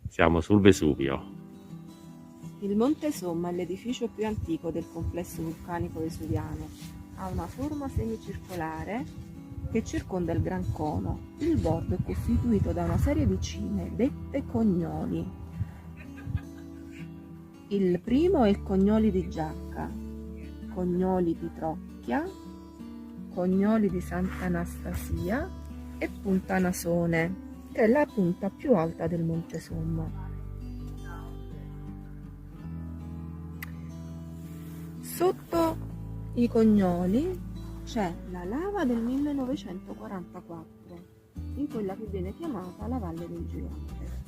Siamo sul Vesuvio. Il Monte Somma è l'edificio più antico del complesso vulcanico vesuviano. Ha una forma semicircolare che circonda il Gran Cono. Il bordo è costituito da una serie di cime, dette cognoli. Il primo è il Cognoli di Giacca, Cognoli di Trocchia, Cognoli di Sant'Anastasia e Punta Nasone, che è la punta più alta del Monte Somma. Sotto i Cognoli c'è la lava del 1944, in quella che viene chiamata la Valle del Gigante.